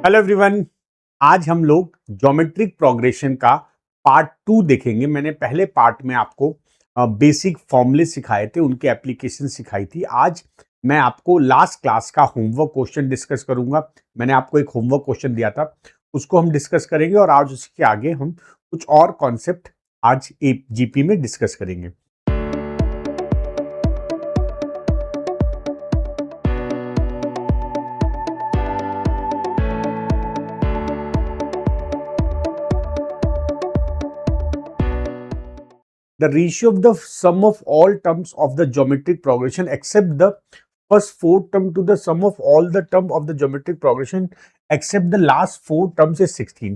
Hello everyone. आज हम लोग ज्योमेट्रिक प्रोग्रेशन का पार्ट 2 देखेंगे। मैंने पहले पार्ट में आपको बेसिक फॉर्मूले सिखाए थे, उनकी एप्लीकेशन सिखाई थी। आज मैं आपको लास्ट क्लास का होमवर्क क्वेश्चन डिस्कस करूंगा। मैंने आपको एक होमवर्क क्वेश्चन दिया था, उसको हम डिस्कस करेंगे और आज उसके आगे हम कुछ और कॉन्सेप्ट आज जीपी में डिस्कस करेंगे। The ratio of the sum of all terms of the geometric progression except the first four term to the sum of all the term of the geometric progression except the last four terms is 16.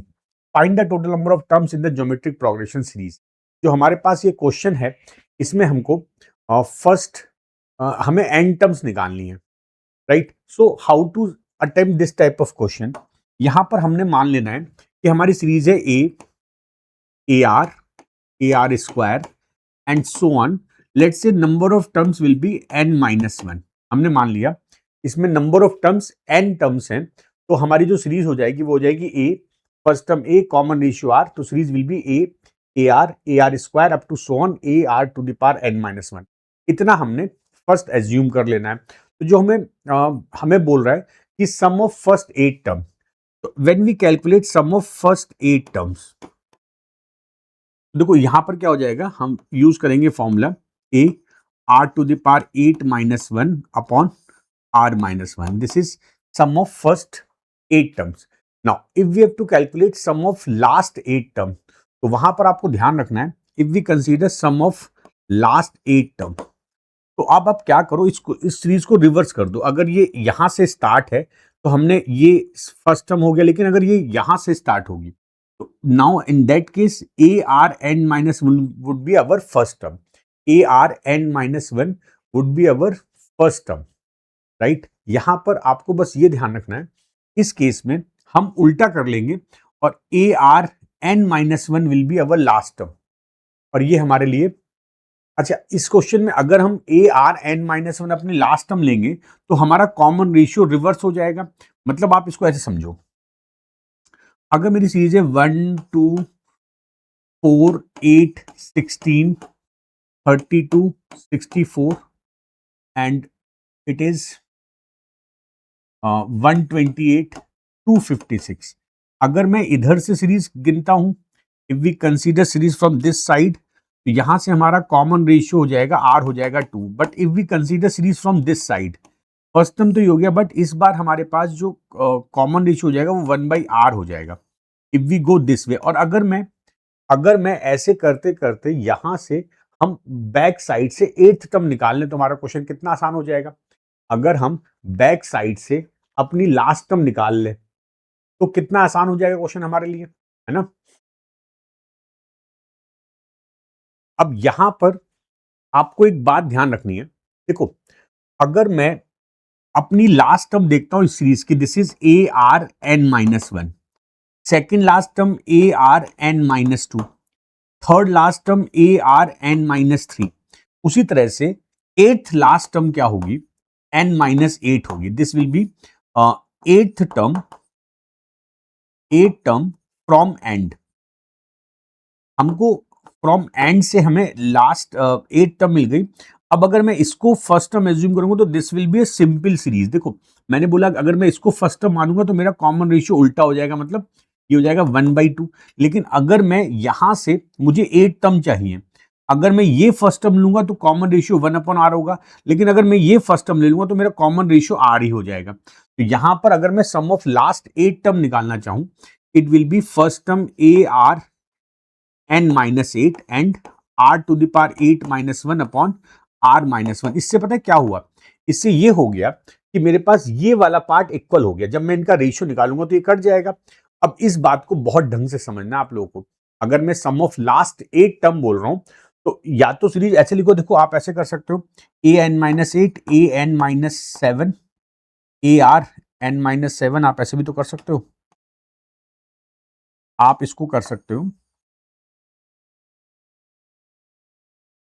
Find the total number of terms in the geometric progression series. जो हमारे पास ये question है, इसमें हमको first हमें n terms निकालनी है, right? So how to attempt this type of question. यहां पर हमने मान लेना है कि हमारी सीरीज है ए r square and so on. Let's say number of terms will be n minus 1. हमने मान लिया इसमें number of terms n terms हैं, तो हमारी जो सीरीज हो जाएगी वो हो जाएगी a, first term a common ratio r, तो series will be a r square up to so on a r to the power n minus 1। इतना हमने फर्स्ट एज्यूम कर लेना है। तो जो हमें बोल रहा है कि सम ऑफ फर्स्ट 8 टर्म, तो when we calculate sum of first 8 terms, देखो यहां पर क्या हो जाएगा, हम यूज करेंगे formula a r to the power 8 minus 1 upon r minus 1। This is sum of first 8 terms. Now if we have to calculate sum of last 8 term, तो वहां पर आपको ध्यान रखना है, if we consider sum of last 8 term, तो अब आप क्या करो, इसको इस सीरीज को रिवर्स कर दो। अगर ये यहां से स्टार्ट है तो हमने ये फर्स्ट टर्म हो गया, लेकिन अगर ये यहां से स्टार्ट होगी तो now in that case ARn minus 1 would be our first term. ARn minus 1 would be our first term, right? यहां पर आपको बस ये ध्यान रखना है, इस केस में हम उल्टा कर लेंगे और ARn minus 1 will be our last term। और ये हमारे लिए अच्छा, इस क्वेश्चन में अगर हम ARn minus 1 अपनी लास्ट टर्म लेंगे तो हमारा कॉमन रेशियो रिवर्स हो जाएगा। मतलब आप इसको ऐसे समझो, अगर मेरी सीरीज है 1 2 4 8 16 32 64 एंड इट इज 128 256, अगर मैं इधर से सीरीज गिनता हूं, if we consider series from this side, तो यहां से हमारा कॉमन रेशियो हो जाएगा आर हो जाएगा 2। But if we consider series from this side, first term तो ये हो गया, बट इस बार हमारे पास जो कॉमन रेशियो हो जाएगा वो 1/r हो जाएगा if we go this way. और अगर मैं ऐसे करते करते यहां से हम बैक साइड से 8th टर्म निकाल लें तो हमारा क्वेश्चन कितना आसान हो जाएगा। अगर हम बैक साइड से अपनी लास्ट टर्म निकाल लें तो कितना आसान हो जाएगा क्वेश्चन हमारे लिए, है ना? अब यहां पर आपको एक बात ध्यान रखनी है। देखो, अगर मैं अपनी लास्ट टर्म देखता हूं इस सीरीज की, this is ARn minus 1, second last term ARn minus 2, third last term ARn minus 3, उसी तरह से एट्थ लास्ट टर्म क्या होगी, n minus 8 होगी। This will B eighth term from and. हमको फ्रॉम एंड से हमें लास्ट 8 टर्म मिल गई। अब अगर मैं इसको फर्स्ट टर्म एज्यूम करूंगा तो this will be a simple series. देखो, मैंने बोला अगर मैं इसको फर्स्ट टर्म मानूंगा तो मेरा कॉमन रेशियो उल्टा हो जाएगा, मतलब ये हो जाएगा 1/2। लेकिन अगर मैं यहां से, मुझे 8 टर्म चाहिए, अगर मैं ये फर्स्ट टर्म लूंगा तो कॉमन रेशियो 1/r होगा, लेकिन अगर मैं ये फर्स्ट टर्म ले लूंगा तो मेरा कॉमन रेशियो r ही हो जाएगा। तो यहां पर अगर मैं सम ऑफ लास्ट 8 टर्म निकालना चाहूं, it will B first term ARn minus 8 and r to the power 8 minus 1 upon r minus 1। इससे पता है क्या हुआ, इससे ये हो गया कि मेरे पास ये वाला पार्ट इक्वल हो गया। जब मैं इनका रेशियो निकालूंगा तो ये कट जाएगा। अब इस बात को बहुत ढंग से समझना आप लोगों को। अगर मैं सम ऑफ लास्ट 8 टर्म बोल रहा हूं तो या तो सीरीज ऐसे लिखो, देखो आप ऐसे कर सकते हो, AN minus 8 AN minus 7 ARn minus 7, आप ऐसे भी तो कर सकते हो, आप इसको कर सकते हो।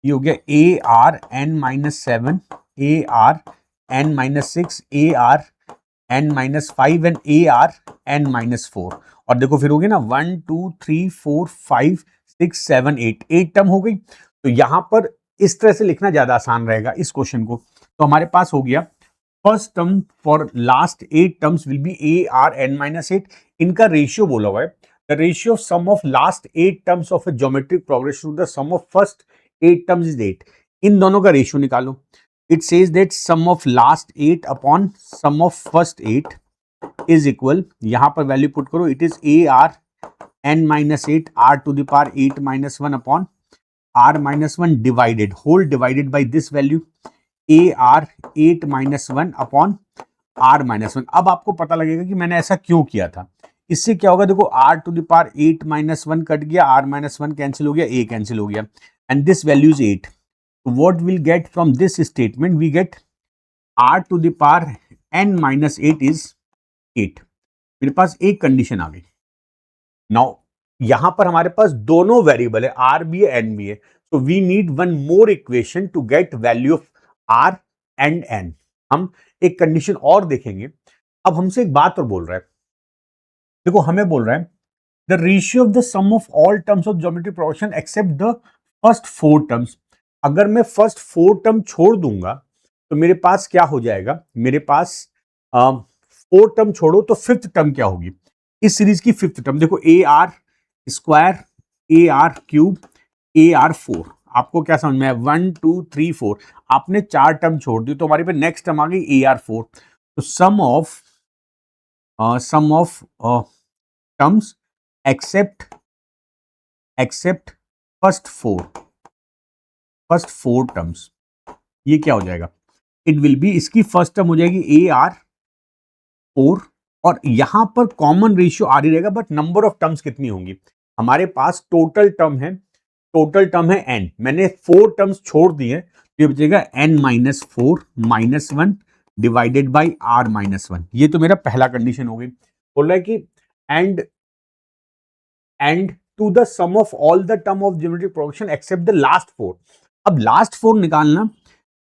ये हो गया ARn minus 7 ARn minus 6 ARn n-5 and AR n-4। और देखो फिर हो गई ना 1 2 3 4 5 6 7 8, 8 टर्म हो गई। तो यहां पर इस तरह से लिखना ज्यादा आसान रहेगा इस क्वेश्चन को। तो हमारे पास हो गया first term for last 8 terms will be AR n-8। इनका रेशियो बोला हुआ है, the ratio of sum of last 8 terms of a geometric progression to the sum of first 8 terms is 8। इन दोनों का रेशियो निकालो। It says that sum of last 8 upon sum of first 8 is equal, यहां पर value put करो, it is AR n-8 R to the power 8 minus 1 upon R minus 1 divided, whole divided by this value AR 8 minus 1 upon R minus 1। अब आपको पता लगेगा कि मैंने ऐसा क्यों किया था। इससे क्या होगा, देखो R to the power 8 minus 1 cut गया, R minus 1 कैंसिल हो गया, A कैंसिल हो गया, and this value is 8। What we'll get from this statement, we get R to the power n-8 is 8। मेरे पास एक कंडीशन आ गई। नाउ यहां पर हमारे पास दोनों वेरिएबल है, R भी है n भी है, so we need one more equation to get value of R and n। हम एक कंडीशन और देखेंगे। अब हमसे एक बात और बोल रहा है, देखो हमें बोल रहा है the ratio of the sum of all terms of geometric progression except the first 4 terms. अगर मैं फर्स्ट 4 टर्म छोड़ दूंगा तो मेरे पास क्या हो जाएगा, मेरे पास 4 टर्म छोड़ो तो फिफ्थ टर्म क्या होगी, इस सीरीज की फिफ्थ टर्म देखो AR square, AR cube, AR4। आपको क्या समझ में है, 1 2 3 4, आपने 4 टर्म छोड़ दी तो हमारे पे नेक्स्ट टर्म आ गई AR4। तो sum of terms accept first 4 terms, ये क्या हो जाएगा, इट विल बी, इसकी फर्स्ट टर्म हो जाएगी AR4 और यहां पर कॉमन रेशियो R ही रहेगा, बट नंबर ऑफ टर्म्स कितनी होंगी, हमारे पास टोटल टर्म है n, मैंने 4 टर्म्स छोड़ दिए तो ये बचेगा n-4 -1 डिवाइडेड बाई R -1। ये तो मेरा पहला कंडीशन हो गई। बोल रहा है कि and to the sum of all the term of geometric progression except the last 4। अब लास्ट 4 निकालना,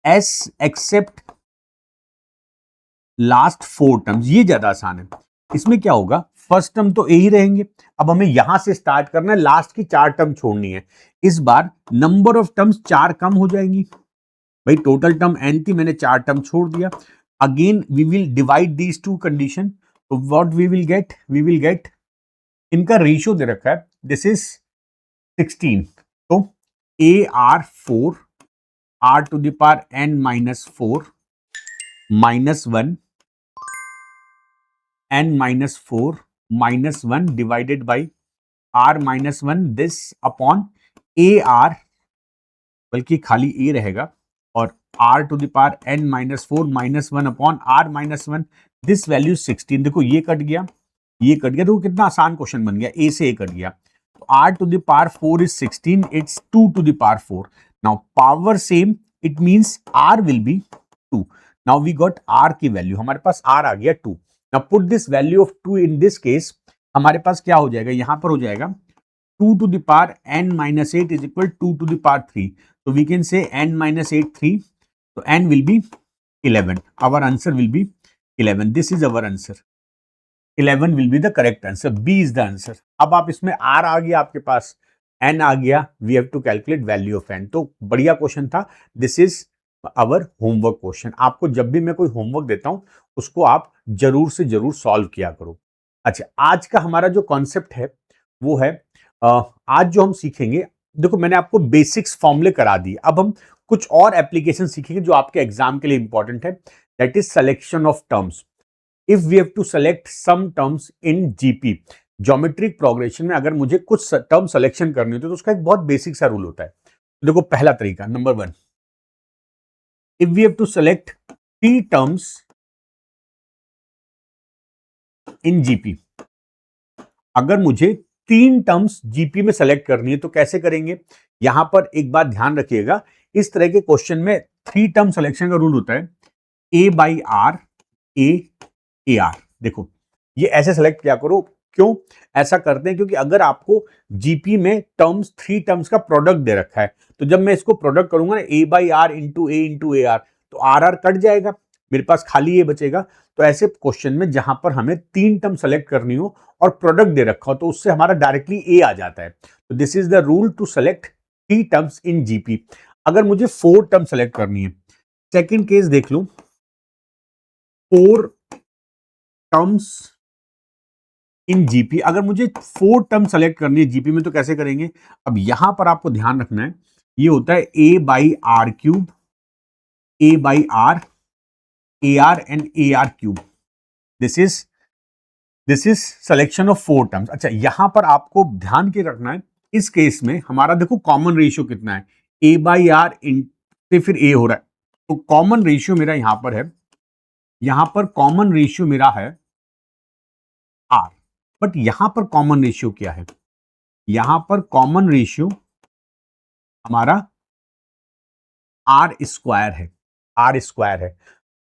S एक्सेप्ट लास्ट 4 टर्म्स, ये ज्यादा आसान है। इसमें क्या होगा, फर्स्ट टर्म तो A ही रहेंगे, अब हमें यहां से स्टार्ट करना है, लास्ट की 4 टर्म छोड़नी है। इस बार नंबर ऑफ टर्म्स 4 कम हो जाएंगी, भाई टोटल टर्म n थी, मैंने 4 टर्म छोड़ दिया। Again we will divide these two condition, तो व्हाट वी विल गेट, इनका रेशियो दे रखा है, दिस इज 16, तो AR4 R to the power n-4 -1 n-4 -1 divided by R -1 this upon AR, बल्कि खाली A रहेगा, और R to the power n-4 -1 upon R -1 this value 16। देखो ये कट गया, देखो कितना आसान क्वेश्चन बन गया, A से A कट गया। तो R to the power 4 is 16, it's 2 to the power 4। Now power same, it means R will be 2। Now we got R की वैल्यू, हमारे पास R आ गया 2। Now put this value of 2 in this case, हमारे पास क्या हो जाएगा, यहां पर हो जाएगा 2 to the power n-8 is equal 2 to the power 3। So we can say n-8 3, so n will be 11, our answer will be 11, this is our answer, 11 will be the correct answer, B is the answer। अब आप इसमें R आ गया आपके पास, n आ गया, we have to calculate value of n। तो बढ़िया question था, this is our homework question. आपको जब भी मैं कोई होमवर्क देता हूं उसको आप जरूर से जरूर सॉल्व किया करो। अच्छा, आज का हमारा जो कॉन्सेप्ट है वो है, आज जो हम सीखेंगे, देखो मैंने आपको बेसिक्स फॉर्मूले करा दिए, अब हम कुछ और एप्लीकेशन सीखेंगे जो आपके एग्जाम के लिए इंपॉर्टेंट है, that is selection of terms. If we have to select some terms in GP, geometric progression में अगर मुझे कुछ टर्म सिलेक्शन करनी होती है तो उसका एक बहुत बेसिक सा रूल होता है। देखो पहला तरीका, number 1, if we have to select 3 terms in GP, अगर मुझे 3 टर्म्स जीपी में सेलेक्ट करनी है तो कैसे करेंगे, यहां पर एक बात ध्यान रखिएगा, इस तरह के क्वेश्चन में 3 टर्म सिलेक्शन का रूल होता है A/R A/AR। देखो ये ऐसे सेलेक्ट किया करो, क्यों ऐसा करते हैं, क्योंकि अगर आपको जीपी में टर्म्स 3 टर्म्स का प्रोडक्ट दे रखा है, तो जब मैं इसको प्रोडक्ट करूंगा ना A/R into A into AR, तो RR कट जाएगा, मेरे पास खाली ये बचेगा। तो ऐसे क्वेश्चन में जहां पर हमें 3 टर्म सेलेक्ट करनी हो और प्रोडक्ट दे रखा हो तो उससे हमारा डायरेक्टली ए आ जाता है। तो this is the rule to select 3 terms in GP. अगर मुझे 4 टर्म सेलेक्ट करनी है, सेकंड केस देख लो, 4 टर्म्स इन जीपी। अगर मुझे 4 टर्म सेलेक्ट करनी है जीपी में तो कैसे करेंगे? अब यहां पर आपको ध्यान रखना है, ये होता है a by r cube, a by r, a r and a r cube. This is selection of 4 terms. अच्छा, यहां पर आपको ध्यान के रखना है, इस केस में हमारा देखो कॉमन रेशियो कितना है, ए बाई आर इन से फिर ए हो रहा है, तो कॉमन रेशियो मेरा यहां पर है, यहां पर कॉमन रेशियो मेरा है आर। बट यहां पर कॉमन रेशियो क्या है? यहां पर कॉमन रेशियो हमारा आर स्क्वायर है, आर स्क्वायर है।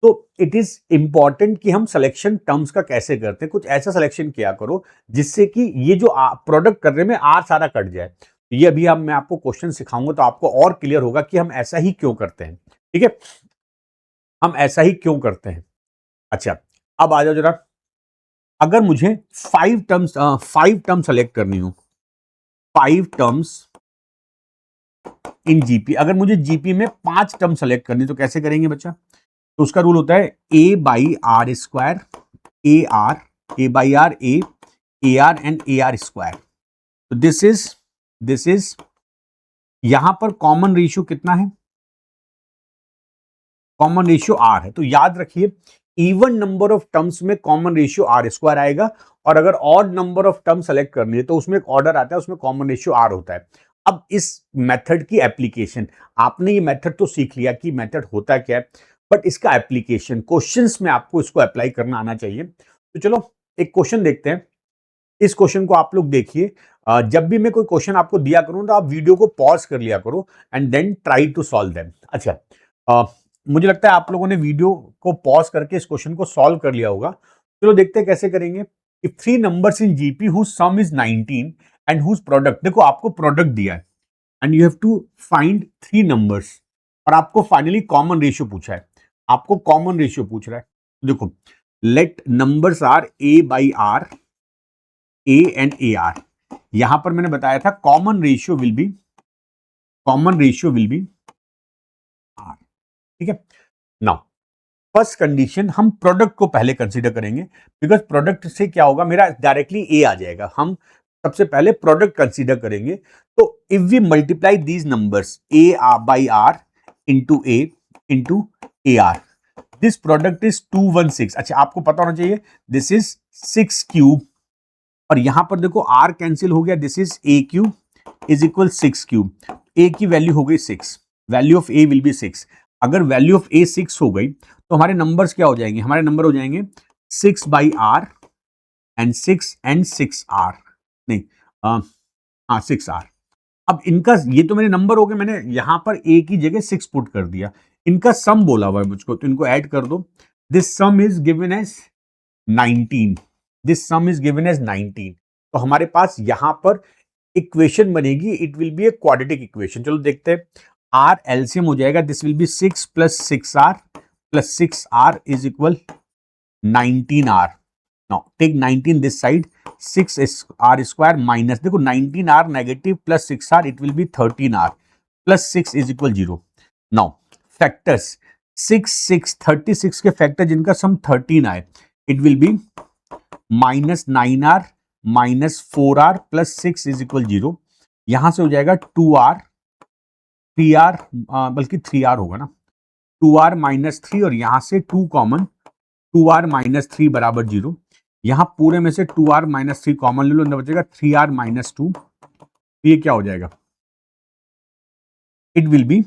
तो इट इज इंपॉर्टेंट कि हम सिलेक्शन टर्म्स का कैसे करते हैं। कुछ ऐसा सिलेक्शन किया करो जिससे कि ये जो प्रोडक्ट करने में आर सारा कट जाए। ये अभी अब मैं आपको क्वेश्चन सिखाऊंगा तो आपको और क्लियर होगा कि हम ऐसा ही क्यों करते हैं। ठीक है, हम ऐसा ही क्यों करते हैं। अच्छा, अब आ जाओ जरा, अगर मुझे 5 टर्म सेलेक्ट करनी हो, 5 टर्म्स इन जीपी, अगर मुझे जीपी में 5 टर्म सेलेक्ट करनी तो कैसे करेंगे बच्चा? तो उसका रूल होता है a by r square, a r, a by r a r and a r square. तो दिस इज यहां पर कॉमन रेशियो कितना है? कॉमन रेशियो आर है। तो याद रखिए, इवन नंबर ऑफ टर्म्स में कॉमन रेशियो आर स्क्वायर आएगा, और अगर odd number of term select करनी है तो उसमें एक ऑर्डर आता है, उसमें कॉमन रेशियो आर होता है। अब इस मेथड की एप्लीकेशन, आपने ये मेथड तो सीख लिया कि मेथड होता क्या है, बट इसका एप्लीकेशन क्वेश्चंस में आपको इसको अप्लाई करना आना चाहिए। तो चलो एक क्वेश्चन देखते हैं। इस क्वेश्चन को आप लोग देखिए, जब भी मैं कोई क्वेश्चन आपको दिया करूं तो आप वीडियो को पॉज कर लिया करो and then try to solve them. अच्छा, मुझे लगता है आप लोगों ने वीडियो को पॉज करके इस क्वेश्चन को सॉल्व कर लिया होगा। चलो देखते हैं कैसे करेंगे। If 3 numbers in GP whose sum is 19 and whose product, देखो आपको प्रोडक्ट दिया है and you have to find 3 numbers, और आपको फाइनली कॉमन रेशियो पूछा है, आपको कॉमन रेशियो पूछ रहा है। तो देखो, let numbers are a by r, a and a r. यहां पर मैंने बताया था common ratio will be r. ठीक है, नाउ फर्स्ट कंडीशन, हम प्रोडक्ट को पहले कंसीडर करेंगे, बिकॉज प्रोडक्ट से क्या होगा, मेरा डायरेक्टली ए आ जाएगा। हम सबसे पहले प्रोडक्ट कंसीडर करेंगे। तो if we multiply these numbers a by r into a r, this product is 216। अच्छा, आपको पता होना चाहिए दिस इज 6 क्यूब, और यहां पर देखो आर कैंसिल हो गया, this is a cube is equal 6 cube. A की वैल्यू हो गई 6, value of a will be 6। अगर वैल्यू ऑफ ए 6 हो गई तो हमारे नंबर्स क्या हो जाएंगे? हमारे नंबर हो जाएंगे 6 बाई आर एंड 6 आर, नहीं, हाँ 6 आर। अब इनका, ये तो मेरे नंबर हो गए, मैंने यहां पर ए की जगह 6 पुट कर दिया। इनका सम बोला हुआ है मुझको, तो इनको ऐड कर दो। This sum is given as 19, this sum is given as 19। तो हमारे पास यहां पर इक्वेशन बनेगी, it will be a quadratic equation. चलो देखते हैं, आर एलसीएम हो जाएगा, this will be 6 plus 6r plus 6r is equal 19r। Now take 19 this side, 6r square minus, देखो 19r negative plus 6r, it will be 13r plus 6 is equal 0। Now factors, 36 के factor जिनका सम 13 आए, it will B minus 9r minus 4r plus 6 is equal 0। यहां से हो जाएगा 2r 3r, बल्कि 3r होगा ना, 2r माइनस 3, और यहां से 2 कॉमन, 2r माइनस 3 बराबर 0। यहां पूरे में से 2r माइनस 3 कॉमन ले लो, अंदर बचेगा 3r माइनस 2। ये क्या हो जाएगा? इट विल बी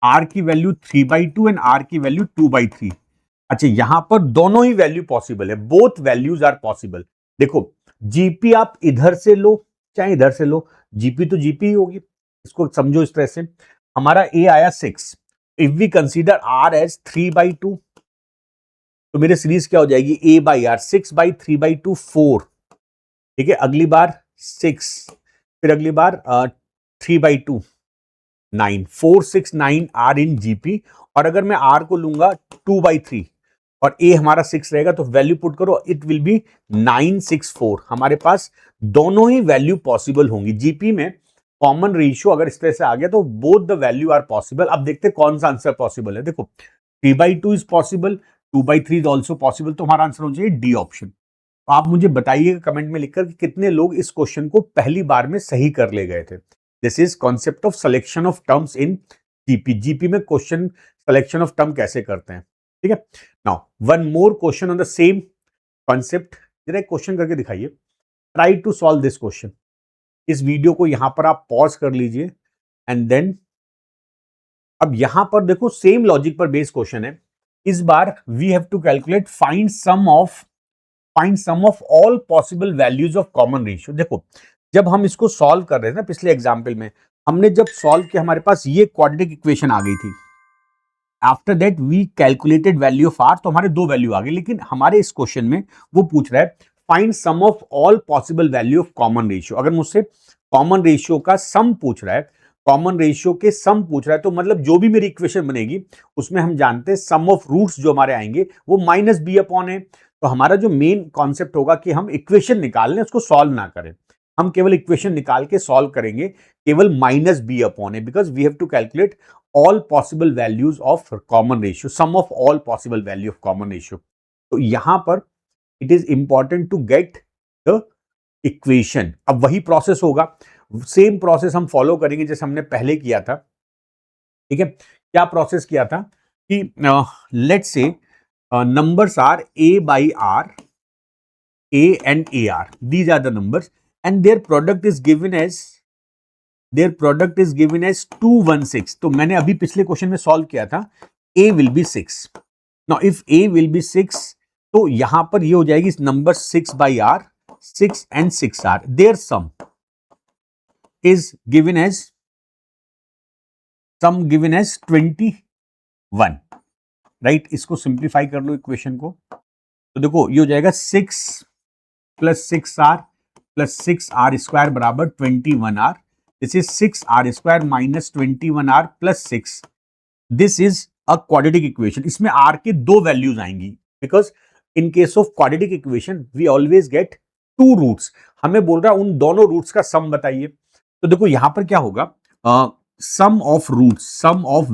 r की वैल्यू 3/2 एंड r की वैल्यू 2/3। अच्छा, यहां पर दोनों ही वैल्यू पॉसिबल है, बोथ वैल्यूज आर पॉसिबल। देखो, जीपी आप इधर से लो चाहे इधर से लो, जीपी तो जीपी ही होगी। इसको समझो इस तरह से, हमारा ए आया 6, if we consider r as 3/2, तो मेरे सीरीज क्या हो जाएगी? A by r, 6/3/2 4। ठीक है, अगली बार 6, फिर अगली बार 3/2 9, 4 6 9 आर इन जीपी, और अगर मैं r को लूंगा 2/3 और a हमारा 6 रहेगा तो वैल्यू पुट करो, इट विल बी 964। हमारे पास दोनों ही वैल्यू पॉसिबल होंगी। जीपी में कॉमन रेशियो अगर इस तरह से आ गया तो both the value are possible. अब देखते हैं कौन सा आंसर पॉसिबल है। देखो 3/2 is possible, 2/3 is also possible, तो हमारा आंसर हो जाए डी ऑप्शन। तो आप मुझे बताइएगा कमेंट में लिखकर कि कितने लोग इस क्वेश्चन को पहली बार में सही कर ले गए थे। This is concept of selection of terms in GP. GP में क्वेश्चन सिलेक्शन ऑफ टर्म कैसे करते हैं, ठीक है। Now one more question on the same concept. जरा एक क्वेश्चन करके दिखाइए, try to solve this question. इस वीडियो को यहां पर आप पॉज कर लीजिए एंड देन अब यहां पर देखो सेम लॉजिक पर बेस्ड क्वेश्चन है। इस बार we have to calculate find sum of all possible values of common ratio. देखो जब हम इसको सॉल्व कर रहे थे ना पिछले एग्जाम्पल में, हमने जब सॉल्व किया हमारे पास ये क्वाड्रेटिक इक्वेशन आ गई थी। After that we calculated value of r, तो हमारे दो वैल्यू आ गई। लेकिन हमारे इस क्वेश्चन में वो पूछ रहा है find sum of all possible value of common ratio. अगर मुझसे कॉमन रेशियो का सम पूछ रहा है, कॉमन रेशियो के सम पूछ रहा है, तो मतलब जो भी मेरी इक्वेशन बनेगी उसमें हम जानते हैं सम ऑफ रूट्स जो हमारे आएंगे वो माइनस बी अपॉन है। तो हमारा जो मेन कॉन्सेप्ट होगा कि हम इक्वेशन निकाल लें, उसको सॉल्व ना करें, हम केवल इक्वेशन निकाल के सॉल्व करेंगे, केवल माइनस बी अपॉन है, because we have to calculate all possible values of common ratio, sum of all possible value of common ratio। तो यहां पर it is important to get the equation। अब वही प्रोसेस होगा, same process हम follow करेंगे जैसे हमने पहले किया था, ठीक है। क्या प्रोसेस किया था कि let's say numbers are a by r, a and ar, these are the numbers and their product is given as 216। तो मैंने अभी पिछले क्वेश्चन में सॉल्व किया था, a will be 6। Now if a will be 6 तो यहां पर ये हो जाएगी number 6 by r, 6 and 6r, their sum is given as 21, right. इसको सिंप्लीफाई कर लो इक्वेशन को, तो देखो ये हो जाएगा 6 + 6r + 6r स्क्वायर बराबर 21r। This is 6r square minus 21r plus 6। This is a quadratic equation। इसमें r के दो वैल्यूज आएंगी, because in case of quadratic equation we always get two roots. हमें बोल रहा है उन दोनों रूट्स का सम बताइए। तो देखो यहां पर क्या होगा, sum of roots, sum of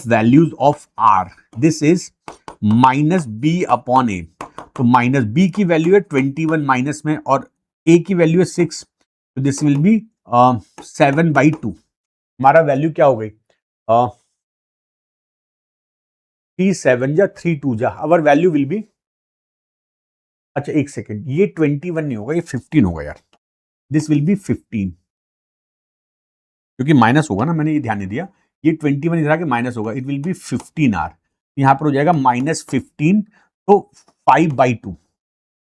values of r, this is minus b upon a. तो माइनस बी की वैल्यू है 21 माइनस में और a की वैल्यू है 6, तो दिस विल बी 7/2। हमारा वैल्यू क्या हो गई, 3 7 जा 3 2 जा, अवर वैल्यू विल बी, अच्छा एक सेकेंड, ये 21 नहीं होगा, ये 15 होगा यार। दिस विल बी 15, क्योंकि माइनस होगा ना, मैंने ये ध्यान नहीं दिया, ये 21 इधर आके माइनस होगा, इट विल बी 15r। यहां पर हो जाएगा -15, तो 5/2,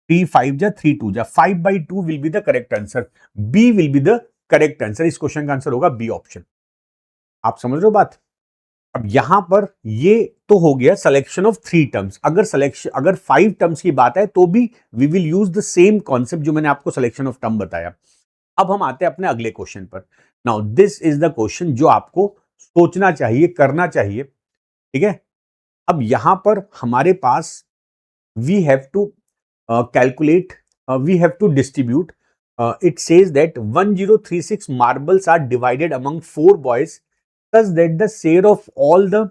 3 5 जा 3 2 जा, 5/2 will be the correct answer. B will be the correct answer. इस क्वेश्चन का आंसर होगा बी ऑप्शन। आप समझ रहे हो बात। अब यहां पर ये तो हो गया सिलेक्शन ऑफ 3 टर्म्स। अगर 5 टर्म्स की बात है तो भी we will use the same concept जो मैंने आपको सिलेक्शन ऑफ टर्म बताया। अब हम आते हैं अपने अगले क्वेश्चन पर। Now this is the question जो आपको सोचना चाहिए, करना चाहिए, ठीक है। अब यहां पर हमारे पास we have to calculate, we have to distribute, it says that 1036 marbles are divided among 4 boys such that the share of all the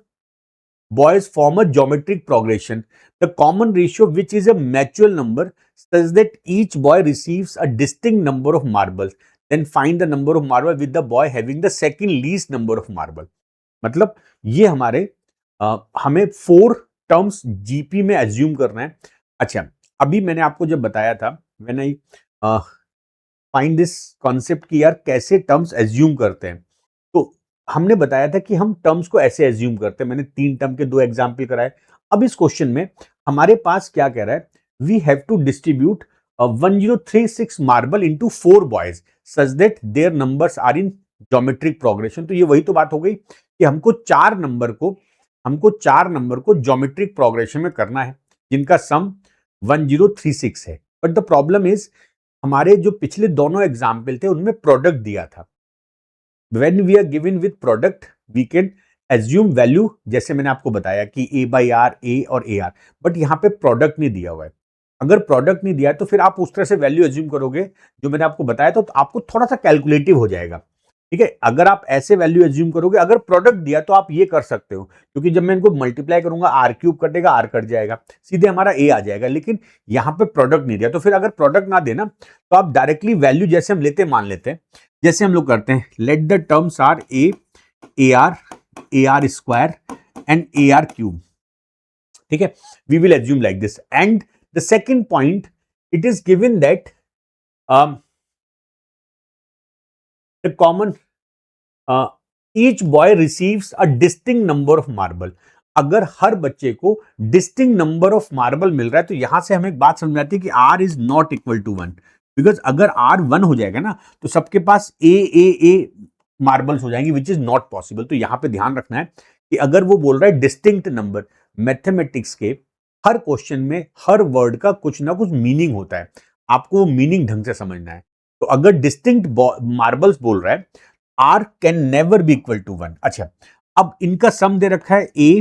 boys form a geometric progression, the common ratio which is a natural number such that each boy receives a distinct number of marbles, then find the number of marble with the boy having the second least number of marble। मतलब ये हमारे हमें 4 terms GP में assume करना है। अच्छा, अभी मैंने आपको जब बताया था when I find this concept कि यार कैसे टर्म्स एज्यूम करते हैं, तो हमने बताया था कि हम टर्म्स को ऐसे एज्यूम करते हैं। मैंने 3 टर्म के 2 एग्जाम्पल कराए। अब इस क्वेश्चन में हमारे पास क्या कह रहा है, we have to distribute 1036 marble into 4 boys such that their numbers are in geometric progression. तो ये वही तो बात हो गई कि हमको 4 नंबर को ज्योमेट्रिक प्रोग्रेशन में करना है जिनका सम 1036 है। बट द प्रॉब्लम इज हमारे जो पिछले दोनों एग्जाम्पल थे उनमें प्रोडक्ट दिया था। When we are given with product, we can assume value, जैसे मैंने आपको बताया कि ए बाई आर, ए और ए आर, बट यहाँ पे प्रोडक्ट नहीं दिया हुआ है। अगर प्रोडक्ट नहीं दिया है तो फिर आप उस तरह से वैल्यू एज्यूम करोगे जो मैंने आपको बताया, तो आपको थोड़ा सा कैलकुलेटिव हो जाएगा। ठीक है, अगर आप ऐसे वैल्यू एज्यूम करोगे, अगर प्रोडक्ट दिया तो आप ये कर सकते हो, क्योंकि जब मैं इनको मल्टीप्लाई करूंगा आर क्यूब कटेगा, आर कट जाएगा, सीधे हमारा ए आ जाएगा। लेकिन यहाँ पे प्रोडक्ट नहीं दिया, तो फिर अगर प्रोडक्ट ना देना तो आप डायरेक्टली वैल्यू जैसे हम लेते मान लेते हैं, जैसे हम लोग करते हैं, let the terms are a r square and a r cube. ठीक है, we will assume like this. And the second point, it is given that the common each boy receives a distinct number of marble. अगर हर बच्चे को distinct number of marble मिल रहा है, तो यहां से हमें एक बात समझ आती है कि r is not equal to 1, because अगर आर 1 हो जाएगा ना तो सबके पास ए मार्बल्स हो जाएंगी, विच इज नॉट पॉसिबल। तो यहां पे ध्यान रखना है कि अगर वो बोल रहा है डिस्टिंक्ट नंबर, मैथमेटिक्स के हर क्वेश्चन में हर वर्ड का कुछ ना कुछ मीनिंग होता है, आपको वो मीनिंग ढंग से समझना है। तो अगर डिस्टिंक्ट मार्बल्स बोल रहा है, r can never be equal to 1। अच्छा, अब इनका सम दे रखा है ए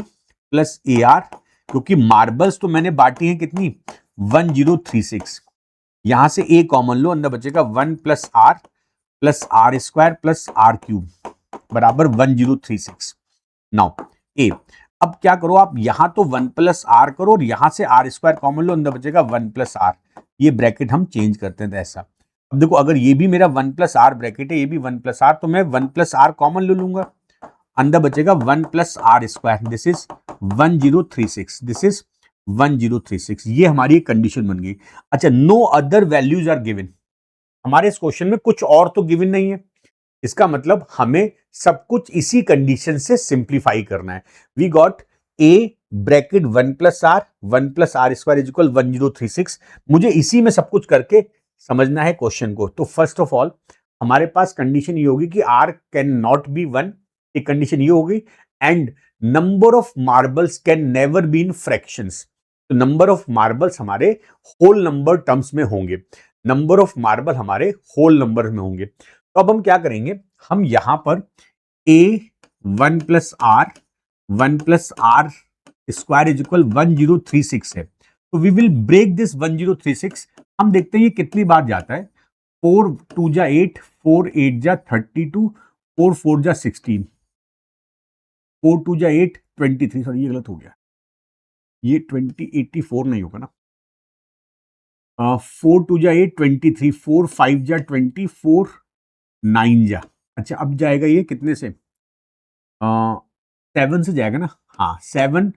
प्लस ए आर, क्योंकि मार्बल्स तो मैंने बांटी है कितनी, 1036। यहां से ए कॉमन लो, अंदर बचेगा 1 plus r square plus r cube बराबर 1036। नाउ ए, अब क्या करो आप, यहां तो 1 प्लस आर करो और यहां से आर स्क्वायर कॉमन लो, अंदर बचेगा 1 प्लस आर। ये ब्रैकेट हम चेंज करते हैं तो ऐसा। अब देखो, अगर ये भी मेरा 1 प्लस आर ब्रैकेट है, ये भी 1 प्लस आर, तो मैं 1 प्लस आर कॉमन ले लूंगा, अंदर बचेगा 1 plus r square. This is 1036, this is 1036। ये हमारी एक कंडीशन बन गई। अच्छा, no other values are given. हमारे इस क्वेश्चन में कुछ और तो गिवन नहीं है, इसका मतलब हमें सब कुछ इसी कंडीशन से सिंप्लीफाई करना है। We got a bracket 1 plus r square is equal 1036। मुझे इसी में सब कुछ करके समझना है क्वेश्चन को। तो फर्स्ट ऑफ ऑल हमारे पास कंडीशन ये होगी कि आर कैन नॉट बी 1, एक कंडीशन ये होगी, and number of marbles can never be in fractions. तो नंबर ऑफ मार्बल्स हमारे होल नंबर टर्म्स में होंगे, नंबर ऑफ मार्बल हमारे होल नंबर में होंगे। तो अब हम क्या करेंगे, हम यहां पर a 1 plus r square is equal 1036 है, तो वी विल ब्रेक दिस 1036। हम देखते हैं ये कितनी बार जाता है, 4 2 जा 8, 4 8 जा 32, 4 4 जा 16, 4 2 जा 8 23, सॉरी ये गलत हो गया, ये 2084 नहीं होगा ना, 4 2 जा 8 23, 4 5 जा 20, 4 9 जा, अच्छा अब जाएगा ये कितने से, 7 से जाएगा ना, हाँ 7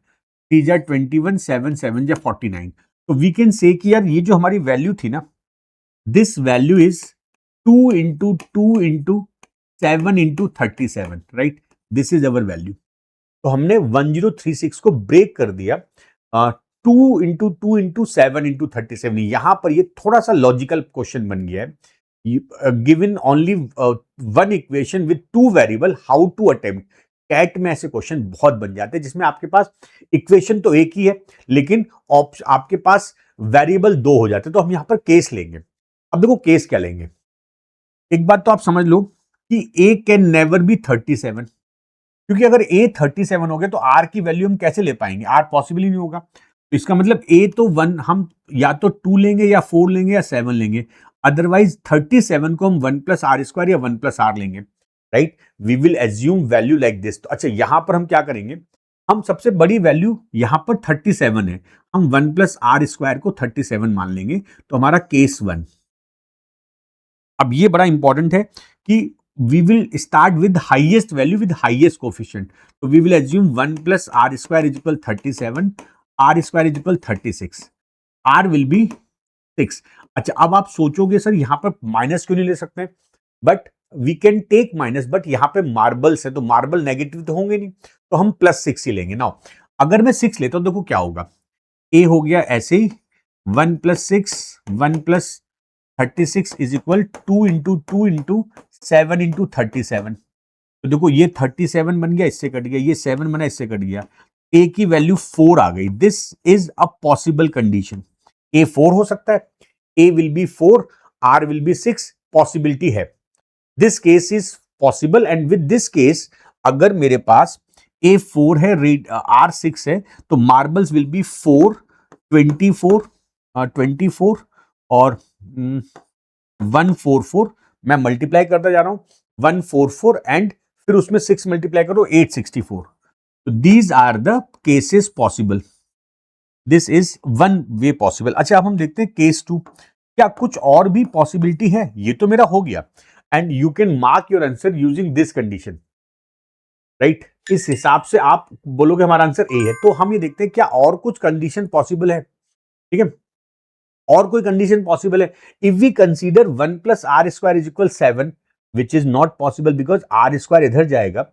3 जा 21, 7 7 जा 49। तो वी कैन से कि यार ये जो हमारी वैल्यू थी ना, this value is 2 into 2 into 7 into 37, right, this is our value. तो हमने 1036 को ब्रेक कर दिया 2 इंटू 2 इंटू 7 इंटू 37। यहां पर ये थोड़ा सा लॉजिकल क्वेश्चन बन गया है, given only one equation with 2 variable, how to attempt. CAT में ऐसे क्वेश्चन बहुत बन जाते हैं जिसमें आपके पास इक्वेशन तो एक ही है, लेकिन आपके पास वेरिएबल 2 हो जाते हैं। तो हम यहां पर केस लेंगे। अब देखो केस क्या लेंगे, एक बात तो आप समझ लो कि ए कैन नेवर बी 37, क्योंकि अगर ए 37 हो गया तो आर की वैल्यू हम कैसे ले पाएंगे, आर पॉसिबल ही नहीं होगा। तो इसका मतलब ए तो 1, हम या तो 2 लेंगे या 4 लेंगे या 7 लेंगे, अदरवाइज 37 को हम 1 प्लस आर स्क्वायर या 1 प्लस आर लेंगे, right. We will assume value like this. तो अच्छा, यहां पर हम क्या करेंगे, हम सबसे बड़ी वैल्यू यहां पर 37 है, हम 1 प्लस आर स्क्वायर को 37 मान लेंगे, तो हमारा केस 1। अब ये बड़ा इंपॉर्टेंट है कि we will start with highest value with highest coefficient. So we will assume 1 plus r square is equal 37, r square is equal 36, r will be 6। अच्छा, अब आप सोचोगे सर यहां पर माइनस क्यों नहीं ले सकते, but we can take minus, but यहां पे मार्बल्स है तो मार्बल नेगेटिव तो होंगे नहीं, तो हम +6 ही लेंगे। नाउ अगर मैं 6 लेता हूं, देखो क्या होगा, ए हो गया ऐसे ही 1 + 6, 1 + 36 is equal 2 into 2 into 7 into 37। तो देखो ये 37 बन गया, इससे कट गया, ये 7 बना, इससे कट गया, ए की वैल्यू 4 आ गई। This is a possible condition. A 4 हो सकता है, a will be 4, r will be 6, possibility है। This case is possible, and with this case अगर मेरे पास A4 है, R6 है, तो मार्बल्स विल बी 4, 24, 24 और 144। मैं मल्टीप्लाई करता जा रहा हूं, 144 एंड फिर उसमें 6 मल्टीप्लाई करो, 864। तो these are the cases possible, this is one way possible. अच्छा, अब हम देखते हैं केस 2, क्या कुछ और भी पॉसिबिलिटी है? ये तो मेरा हो गया, and you can mark your answer using this condition, right? इस हिसाब से आप बोलोगे हमारा आंसर ए है। तो हम ये देखते हैं क्या और कुछ कंडीशन पॉसिबल है, ठीक है? और कोई कंडीशन पॉसिबल है? If we consider 1 plus r square is equal 7, which is not possible because r square इधर जाएगा,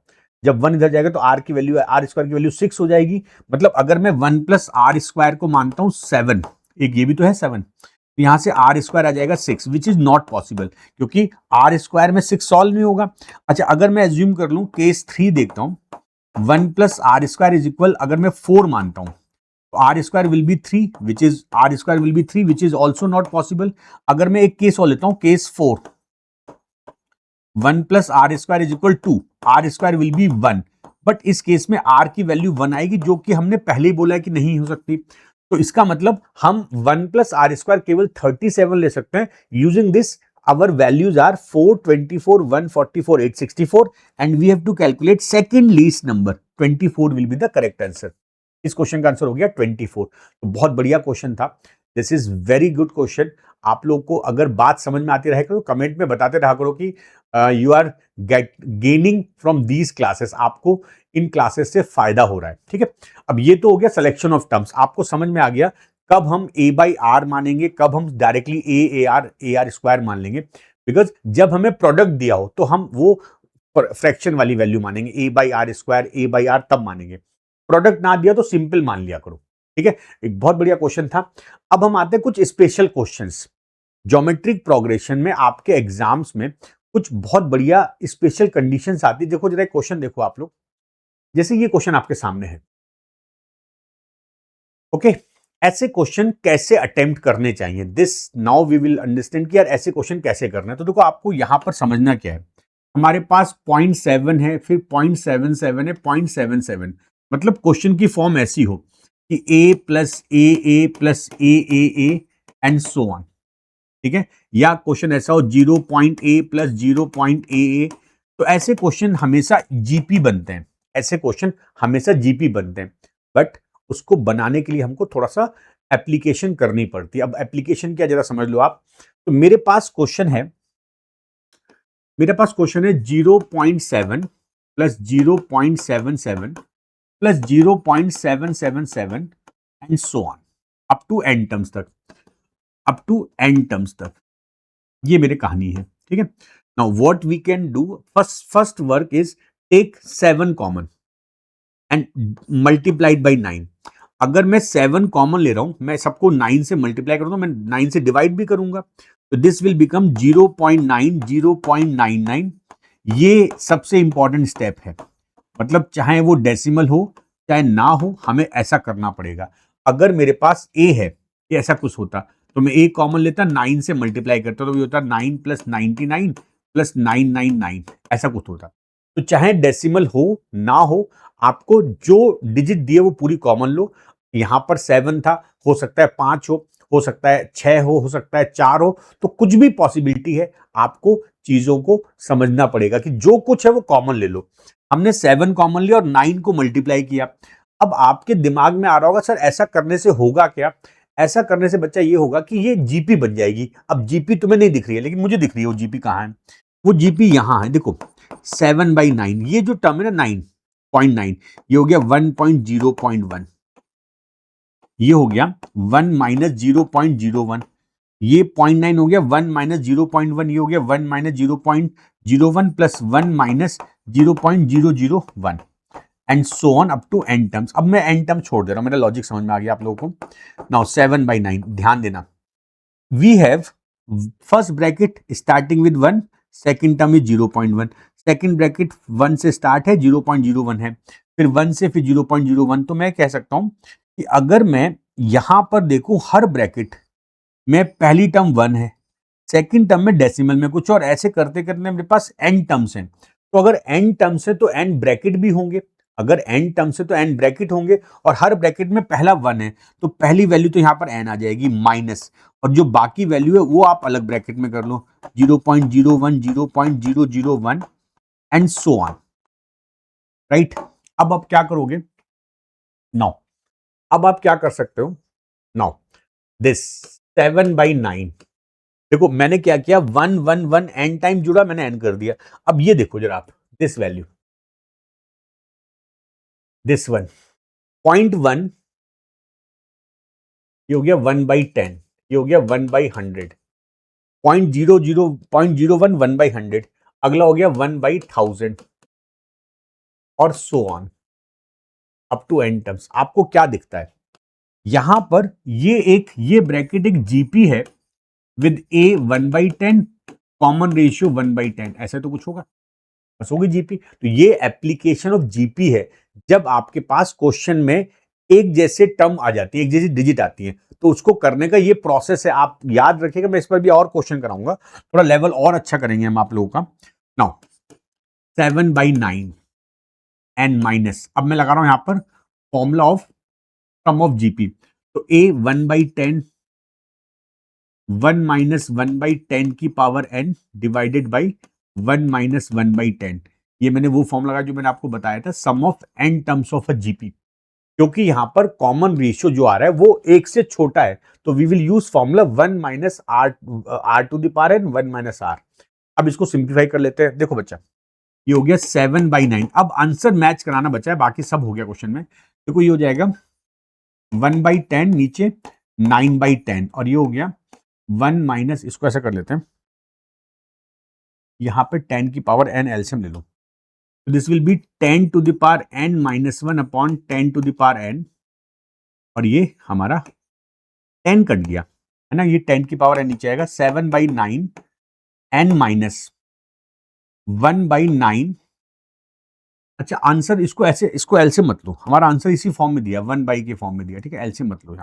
जब 1 इधर जाएगा तो आर की वैल्यू, आर स्क्वायर की वैल्यू 6 हो जाएगी। मतलब अगर मैं 1 प्लस आर स्क्वायर को मानता हूं 7, एक ये भी तो है 7, तो यहां से आर स्क्वायर आ जाएगा 6, विच इज नॉट पॉसिबल क्योंकि आर स्क्वायर में 6 सॉल्व नहीं होगा। अच्छा, अगर मैं एज्यूम कर लूं केस 3 देखता हूं, 1 plus r square is equal, अगर मैं 4 मानता हूं तो r square will be 3, which is r square will be 3, which is also not possible. अगर मैं एक केस और लेता हूं, case 4, 1 plus r square is equal 2, r square will be 1, but इस केस में आर की वैल्यू 1 आएगी, जो कि हमने पहले ही बोला है कि नहीं हो सकती। तो इसका मतलब हम 1 प्लस आर स्क्वायर केवल 37 ले सकते हैं। Using this our values are 4, 24, 144, 864 and we have to calculate second least number, 24 will be the correct answer। इस क्वेश्चन का आंसर हो गया 24। तो बहुत बढ़िया क्वेश्चन था, this is very good question. आप लोग को अगर बात समझ में आती रहे तो कमेंट में बताते रहा करो कि you are gaining from these classes, आपको इन क्लासेस से फायदा हो रहा है, ठीक है? अब ये तो हो गया सिलेक्शन ऑफ टर्म्स, आपको समझ में आ गया कब हम a बाई आर मानेंगे, कब हम डायरेक्टली ए आर स्क्वायर मान लेंगे। बिकॉज जब हमें प्रोडक्ट दिया हो तो हम वो फ्रैक्शन वाली वैल्यू मानेंगे, a by r square, a by r तब मानेंगे। प्रोडक्ट ना दिया तो सिंपल मान लिया करो, ठीक है? एक बहुत बढ़िया क्वेश्चन था। अब हम आते हैं कुछ स्पेशल क्वेश्चंस। ज्योमेट्रिक प्रोग्रेशन में आपके एग्जाम्स में कुछ बहुत बढ़िया स्पेशल कंडीशंस आती है। देखो जरा क्वेश्चन देखो आप लोग, जैसे ये क्वेश्चन आपके सामने है, ओके? ऐसे क्वेश्चन कैसे अटेम्प्ट करने चाहिए, this now we will understand कि यार ऐसे क्वेश्चन कैसे करना है। तो देखो आपको यहां पर समझना क्या है, हमारे पास 0.7 है, फिर 0.77 है, 0.77, मतलब क्वेश्चन की फॉर्म ऐसी हो कि a plus A plus A and so on, ठीक है? या क्वेश्चन ऐसा हो 0.a प्लस 0.a। तो ऐसे क्वेश्चन हमेशा जीपी बनते हैं, ऐसे क्वेश्चन हमेशा जीपी बनते हैं, बट उसको बनाने के लिए हमको थोड़ा सा एप्लीकेशन करनी पड़ती है। अब एप्लीकेशन क्या, जरा समझ लो आप। तो मेरे पास क्वेश्चन है 0.7 plus 0.77 plus 0.777 and so on up to n terms तक, अप टू एन टर्म्स तक। ये मेरी कहानी है, ठीक है? Now what we can do, first work is take 7 common and multiplied by 9। अगर मैं 7 कॉमन ले रहा हूं, मैं सबको 9 से मल्टीप्लाई करूंगा, मैं 9 से डिवाइड भी करूंगा, तो दिस विल बिकम 0.9, 0.99। ये सबसे इंपॉर्टेंट स्टेप है, मतलब चाहे वो डेसिमल हो चाहे ना हो, हमें ऐसा करना पड़ेगा। अगर मेरे पास ए है, ये ऐसा कुछ होता तो मैं ए कॉमन लेता, 9 से मल्टीप्लाई करता, तो ये होता 9 प्लस 99 प्लस 999, ऐसा कुछ होता। तो चाहे डेसिमल हो ना हो, आपको जो डिजिट दिए वो पूरी कॉमन लो। यहां पर 7 था, हो सकता है 5 हो सकता है 6 हो सकता है 4 हो, तो कुछ भी पॉसिबिलिटी है। आपको चीजों को समझना पड़ेगा कि जो कुछ है वो कॉमन ले लो। हमने 7 कॉमन लिया और 9 को मल्टीप्लाई किया। अब आपके दिमाग में आ रहा होगा सर ऐसा करने से होगा क्या? ऐसा करने से बच्चा ये होगा कि ये जीपी बन जाएगी। अब जीपी तुम्हें नहीं दिख रही है, लेकिन मुझे दिख रही है वो जीपी कहाँ है। वो जीपी यहां है, देखो 7/9, ये जो टर्म है ना 9.9, ये हो गया 1.0.1, ये हो गया 1 माइनस 0.01, ये 0.9 हो गया 1 माइनस 0.1, ये हो गया 1 minus 0.01 plus 1 minus 0.001 and so on up to n terms. अब मैं एन टर्म छोड़ दे रहा हूं, मेरा लॉजिक समझ में आ गया आप लोगों को। नाउ 7/9, ध्यान देना, we have first bracket starting with 1, second term is 0.1, second bracket 1 से स्टार्ट है, 0.01 है, फिर 1 से फिर 0.01। तो मैं कह सकता हूं कि अगर मैं यहां पर देखूं हर ब्रैकेट में पहली टर्म 1 है, सेकंड टर्म में डेसिमल में कुछ, और ऐसे करते करते मेरे पास n टर्म्स हैं। तो अगर n टर्म्स है तो n ब्रैकेट भी होंगे, अगर n टर्म्स है तो n ब्रैकेट होंगे और हर ब्रैकेट में पहला 1 है, तो पहली वैल्यू तो यहाँ पर n आ जाएगी माइनस, और जो बाकी वैल्यू है वो आप अलग ब्रैकेट में कर लो, 0.01, 0.001 एंड सो ऑन, राइट। अब आप क्या करोगे नाउ, अब आप क्या कर सकते हो नाउ, दिस 7/9, देखो मैंने क्या किया, 1 1 1 n टाइम जुड़ा, मैंने n कर दिया। अब ये देखो जरा आप, दिस वैल्यू, दिस वन 0.1, ये हो गया 1/10, ये हो गया 1/100, 0.00 1/100, अगला हो गया 1/1000 और so on up to n terms. आपको क्या दिखता है यहां पर, ये ब्रैकेट एक जीपी है विद a 1/10, कॉमन रेशियो 1/10, ऐसा तो कुछ होगा, बस होगी जीपी। तो ये एप्लीकेशन ऑफ जीपी है, जब आपके पास क्वेश्चन में एक जैसे टर्म आ जाती है, एक जैसी डिजिट आती है, तो उसको करने का ये प्रोसेस है। आप याद रखिएगा, मैं इस पर भी और क्वेश्चन कराऊंगा, थोड़ा लेवल और अच्छा करेंगे हम आप लोगों का। नाउ 7/9 एन माइनस, अब मैं लगा रहा हूं यहां पर formula of sum of GP, तो a 1/10, 1 माइनस 1/10 की power n divided by 1 minus 1/10, ये मैंने वो फॉर्म लगाया जो मैंने आपको बताया था, sum of n terms of a GP. क्योंकि यहां पर कॉमन रेशियो जो आ रहा है वो एक से छोटा है, तो we will use formula 1 minus r to the power n, 1 minus r। अब इसको सिंप्लीफाई कर लेते हैं। देखो बच्चा, ये हो गया 7/9। अब आंसर मैच कराना बचा है, बाकी सब हो गया क्वेश्चन में। देखो ये हो जाएगा 1/10 नीचे 9/10, और ये हो गया 1 माइनस, इसको ऐसा कर लेते हैं, यहां पे 10 की पावर n एलसीएम ले लो, तो this will be 10 to the power n minus 1 upon 10 to the power n, और ये हमारा 10 कट गया है ना, ये 10 की पावर n नीचे आएगा, 7/9 n माइनस 1/9। अच्छा आंसर इसको ऐसे, इसको एल से मत लो, हमारा आंसर इसी फॉर्म में दिया, 1/, के फॉर्म में दिया, ठीक है, एल से मत लो,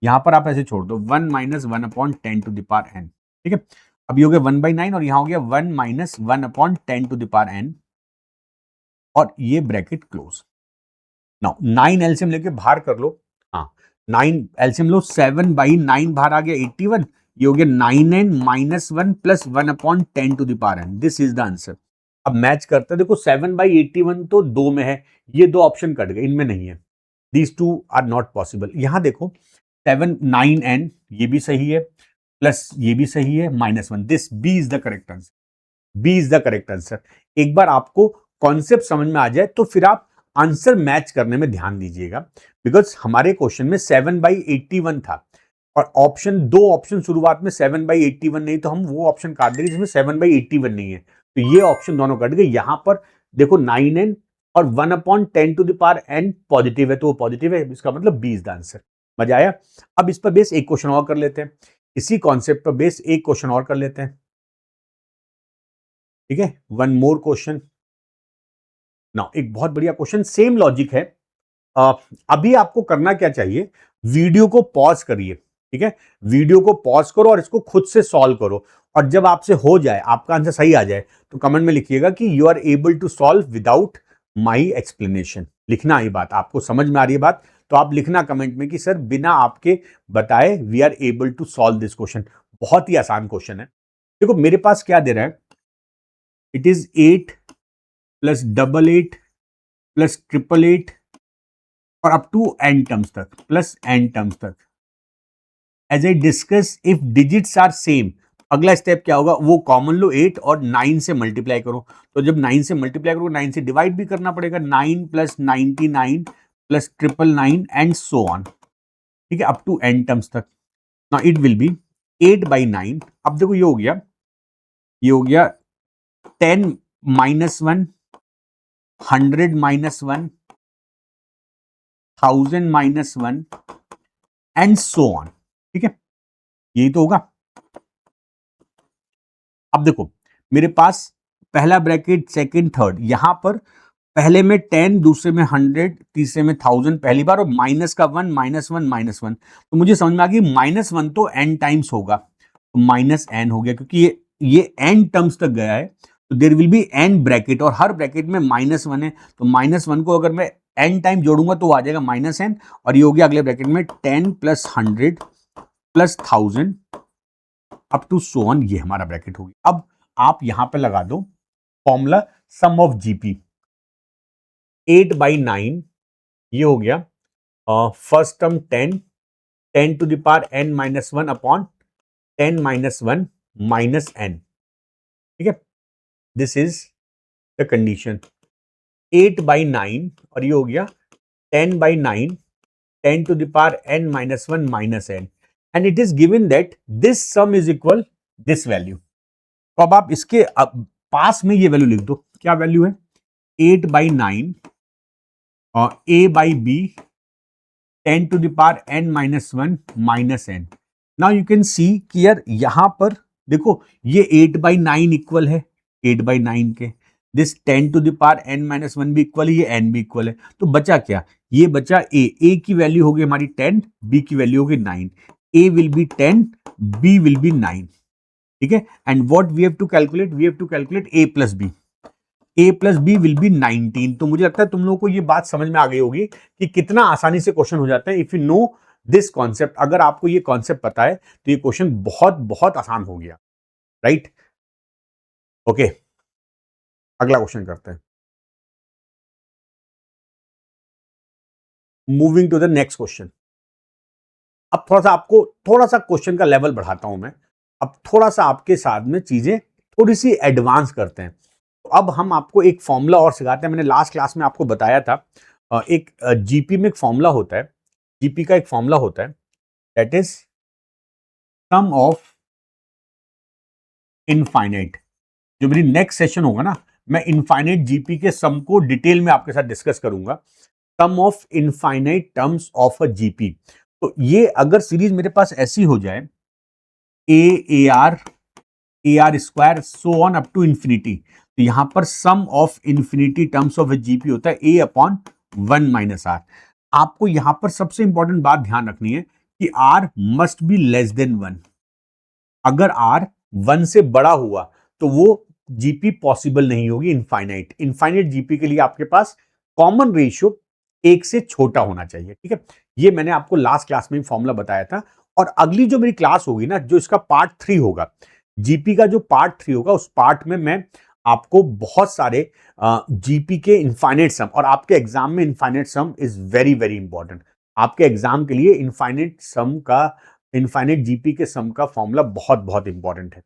यहां पर आप ऐसे छोड़ दो, 1 minus 1 upon 10 to the power n, ठीक है। अब ये हो गया 1/9 और यहां हो गया 1 minus 1 upon 10 to the power n, और ये ब्रैकेट क्लोज। नाउ 9 एलसीएम लेके बाहर कर लो, हाँ 9 एलसीएम लो, 7/9 बाहर आ गया 81, ये हो गया 9n minus 1 plus 1 upon 10 to the power n, this is the answer. अब मैच करते हैं, देखो 7/81 तो 2 में है, ये 2 ऑप्शन कट गए, इनमें नहीं है, these two are not possible. यहां देखो 9n, ये भी सही है, प्लस ये भी सही है, -1, this b is the correct answer, b is the correct answer. एक बार आपको कॉन्सेप्ट समझ में आ जाए तो फिर आप आंसर मैच करने में ध्यान दीजिएगा, बिकॉज हमारे क्वेश्चन में 7/81 था, और ऑप्शन, 2 ऑप्शन शुरुआत में 7/81 नहीं, तो हम वो ऑप्शन काट देंगे जिसमें 7/81 नहीं है, तो ये ऑप्शन दोनों कट गए। यहां पर देखो 9n और 1 upon 10 to the power n positive है, तो वो पॉजिटिव है, इसका मतलब बी इज द आंसर। मजा आया? अब इस पर बेस एक क्वेश्चन और कर लेते हैं, इसी कॉन्सेप्ट पर बेस एक क्वेश्चन और कर लेते हैं, ठीक है, वन मोर क्वेश्चन। नाउ एक बहुत बढ़िया क्वेश्चन, सेम लॉजिक है। अभी आपको करना क्या चाहिए, वीडियो को पॉज करिए, ठीक है, वीडियो को पॉज करो और इसको खुद से सॉल्व करो, और जब आपसे हो जाए, आपका आंसर सही आ जाए, तो कमेंट में लिखिएगा कि you are able to solve without my explanation. लिखना ये बात, आपको समझ में आ रही है बात, तो आप लिखना कमेंट में कि सर बिना आपके बताए we are able to solve this question. बहुत ही आसान क्वेश्चन है। देखो मेरे पास क्या दे रहा है, इट इज 8 प्लस 88 प्लस 888 और अप टू n टर्म्स तक, प्लस n टर्म्स तक। As I discuss, if digits are same, अगला स्टेप क्या होगा, वो कॉमन लो 8 और 9 से मल्टीप्लाई करो, तो जब 9 से मल्टीप्लाई करो 9 से डिवाइड भी करना पड़ेगा, 9 plus 99 plus 999 and so on, ठीक है, अप टू n टर्म्स तक। Now it will B 8/9। अब देखो ये हो गया, ये हो गया 10 minus 1, 100 minus 1, 1000 minus 1 and so on, ठीक है, यही तो होगा। अब देखो मेरे पास पहला ब्रैकेट, सेकंड, थर्ड, यहां पर पहले में 10, दूसरे में 100, तीसरे में 1000 पहली बार, और माइनस का 1, -1, -1, तो मुझे समझ में आ गई -1 तो n टाइम्स होगा, तो -n हो गया, क्योंकि ये n टर्म्स तक गया है, तो there will be n bracket, और हर ब्रैकेट में -1 है, तो -1 को अगर मैं n टाइम जोड़ूंगा तो वो आ जाएगा -n, और ये हो गया अगले ब्रैकेट में 10 + 100 + 1000 अप टू सो ऑन, ये हमारा ब्रैकेट हो गया। अब आप यहां पे लगा दो फॉर्मूला सम ऑफ जीपी, 8/9 ये हो गया first term 10 to the power n-1 upon 10-1 minus n, ठीक है, दिस इज द कंडीशन 8/9, और ये हो गया 10/9 10 to the power n-1 minus n, and it is given that this sum is equal this value. तो अब आप इसके पास में ये वैल्यू लिख दो, क्या वैल्यू है 8/9 और a/b 10 to the power n-1 minus n। Now you can see कि यार यहां पर देखो ये 8/9 इक्वल है 8/9 के, this 10 to the power n-1 भी इक्वल है, ये n भी इक्वल है, तो बचा क्या, ये बचा a की वैल्यू होगी हमारी 10, b की वैल्यू होगी 9, a will be 10, b will be 9, ठीक है, and what we have to calculate, we have to calculate a plus b, a plus b will be 19। तो मुझे लगता है तुम लोगों को ये बात समझ में आ गई होगी कि कितना आसानी से क्वेश्चन हो जाता है if you know this concept. अगर आपको ये कॉन्सेप्ट पता है तो ये क्वेश्चन बहुत बहुत आसान हो गया, राइट। ओके, अगला क्वेश्चन करते हैं, moving to the next question. अब थोड़ा सा क्वेश्चन का लेवल बढ़ाता हूं मैं, अब थोड़ा सा आपके साथ में चीजें थोड़ी सी एडवांस करते हैं। तो अब हम आपको एक फॉर्मूला और सिखाते हैं, मैंने लास्ट क्लास में आपको बताया था एक जीपी में एक फॉर्मूला होता है, जीपी का एक फॉर्मूला होता है that is sum of infinite. जो मेरी नेक्स्ट सेशन होगा ना, मैं इनफाइनाइट जीपी के सम को डिटेल में आपके साथ डिस्कस करूंगा, sum of infinite terms of a GP. तो ये अगर सीरीज मेरे पास ऐसी हो जाए a r square so on up to infinity, तो यहां पर sum of infinity terms of GP होता है a अपॉन 1 माइनस आर। आपको यहां पर सबसे इंपॉर्टेंट बात ध्यान रखनी है कि r must be less than 1। अगर r 1 से बड़ा हुआ तो वो जीपी पॉसिबल नहीं होगी इनफाइनाइट। इनफाइनाइट जीपी के लिए आपके पास कॉमन रेशियो 1 से छोटा होना चाहिए, ठीक है। ये मैंने आपको लास्ट क्लास में फॉर्मूला बताया था, और अगली जो मेरी क्लास होगी ना, जो इसका पार्ट 3 होगा, जीपी का जो पार्ट 3 होगा, उस पार्ट में मैं आपको बहुत सारे जीपी के इनफाइनाइट सम, और आपके एग्जाम में infinite some is very very important. आपके एग्जाम के लिए इनफाइनाइट जीपी के सम का फॉर्मूला बहुत बहुत इंपॉर्टेंट है,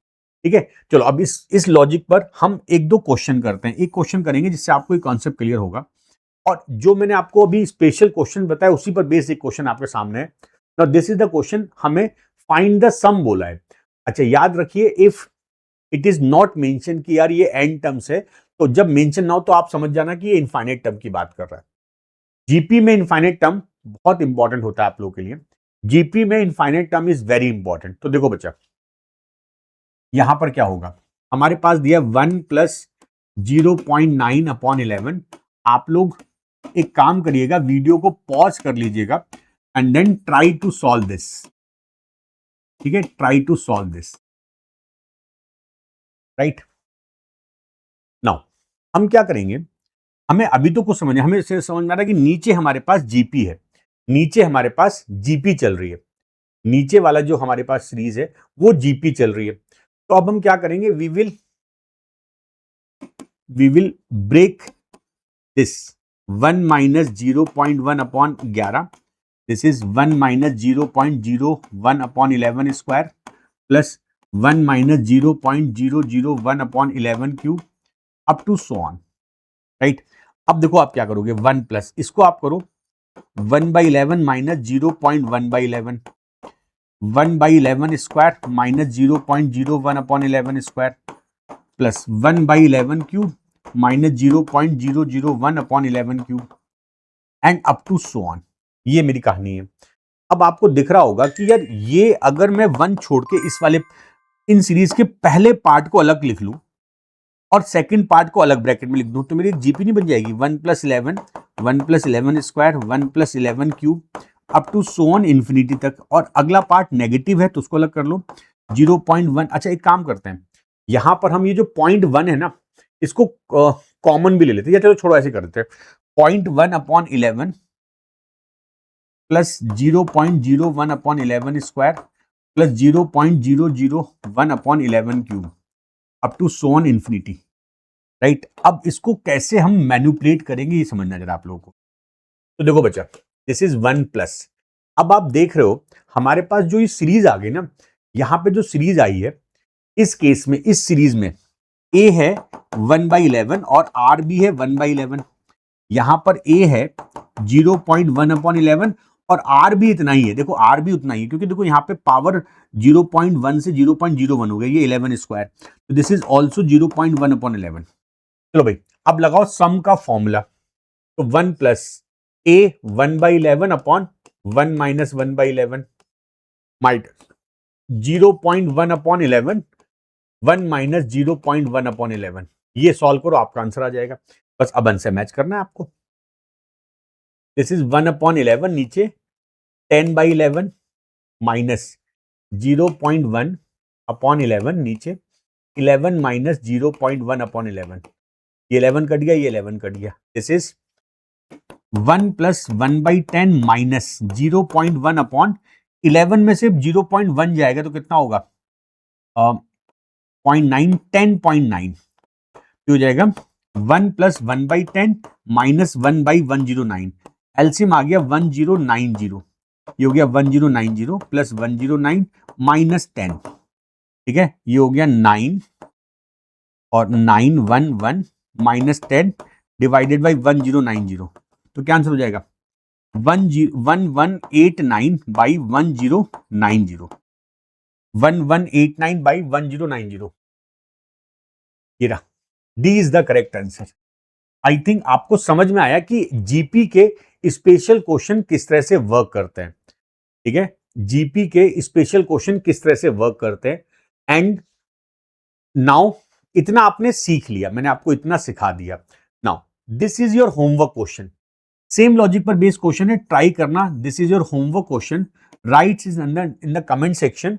ठीक है। चलो अब इस लॉजिक पर हम एक दो क्वेश्चन करते हैं, एक क्वेश्चन करेंगे जिससे आपको एक कॉन्सेप्ट क्लियर होगा, और जो मैंने आपको अभी स्पेशल क्वेश्चन बताया उसी पर बेसिक क्वेश्चन आपके सामने है। Now this is the question, हमें फाइंड द सम बोला है। अच्छा याद रखिए, if it is not mention कि यार ये एन टर्म्स है, तो जब मेंशन ना हो तो आप समझ जाना कि ये इनफाइनाइट टर्म की बात कर रहा है। जीपी में इनफाइनाइट टर्म बहुत इंपॉर्टेंट होता है आप लोगों के लिए, जीपी में infinite term is very important. तो देखो बच्चा, यहां पर क्या होगा, हमारे पास दिया 1 + 0.9 अपॉन 11। आप लोग एक काम करिएगा, वीडियो को पॉज कर लीजिएगा and then try to solve this, ठीक है, try to solve this, right. Now हम क्या करेंगे, हमें अभी तो कुछ समझ, हमें इसे समझ में आ रहा है कि नीचे हमारे पास जीपी है, नीचे हमारे पास जीपी चल रही है, नीचे वाला जो हमारे पास सीरीज है वो जीपी चल रही है। तो अब हम क्या करेंगे, we will break this 1 - 0.1 upon 11, this is 1 - 0.01 upon 11 square plus 1 - 0.001 upon 11 cube up to so on, right. अब देखो आप क्या करोगे, 1 प्लस इसको आप करो 1/11 minus 0.1/11, 1/11 square minus 0.01 upon 11 square plus 1/11 cube minus 0.001 upon 11 cube and up to so on. ये मेरी कहानी है। अब आपको दिख रहा होगा कि यार ये अगर मैं 1 छोड़ के इस वाले इन सीरीज के पहले पार्ट को अलग लिख लूं और सेकंड पार्ट को अलग ब्रैकेट में लिख दूं तो मेरी जीपी नहीं बन जाएगी, 1 + 11 1 + 11 square 1 + 11 cube up to so on infinity तक, और अगला पार्ट नेगेटिव है तो उसको अलग कर लो 0.1। अच्छा एक काम करते हैं, यहां पर हम ये जो 0.1 है ना, इसको कॉमन भी ले लेते हैं, या चलो छोड़ो ऐसे कर देते हैं, 0.1/11 plus 0.01/11 square plus 0.001/11 cube up to so on infinity, right. अब इसको कैसे हम मैनिपुलेट करेंगे ये समझना जरा आप लोगों को। तो देखो बच्चा, दिस इज 1+। अब आप देख रहे हो हमारे पास जो ये सीरीज आ गई ना, यहां पे जो सीरीज आई है, इस केस में इस सीरीज में a है 1/11 और r भी है 1/11। यहां पर a है 0.1/11 और r भी इतना ही है। देखो r भी उतना ही है, क्योंकि देखो यहाँ पे पावर 0.1 से 0.01 हो गया, ये 11 स्क्वायर, तो दिस इज ऑल्सो 0.1/11। चलो भाई, अब लगाओ सम का फॉर्मूला। तो 1 plus a 1/11 upon 1 minus 1/11 minus 0.1/11 1 minus 0.1/11। ये सॉल्व करो, आपका आंसर आ जाएगा। बस अब आंसर मैच करना है आपको। दिस इज 1/11, नीचे 10/11 माइनस 0.1/11, नीचे 11 माइनस 0.1/11। ये 11 कट गया, ये 11 कट गया। दिस इज 1 प्लस 1/10 माइनस 0.1/11 में से 0.1 जाएगा तो कितना होगा? 0.9 10.9 हो जाएगा। 1 प्लस 1/10 माइनस 1/109, एलसीएम आ गया 1090। ये हो गया 1090 प्लस 109 माइनस 10, ठीक है, ये हो गया 9 और 911 माइनस 10 डिवाइडेड बाई 1090। तो क्या आंसर हो जाएगा? 1189 बाई 1090, 1189 बाई 1090। ये रहा, D is the correct answer. I think आपको समझ में आया कि जीपी के स्पेशल क्वेश्चन किस तरह से वर्क करते हैं, ठीक है। जीपी के स्पेशल क्वेश्चन किस तरह से वर्क करते हैं। एंड नाउ इतना आपने सीख लिया, मैंने आपको इतना सिखा दिया। Now this is your homework question, same logic पर बेस्ड क्वेश्चन है, ट्राई करना। This is your homework question, right is in the comment section.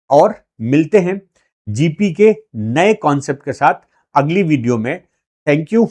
और मिलते हैं जीपी के नए कॉन्सेप्ट के साथ अगली वीडियो में। Thank you.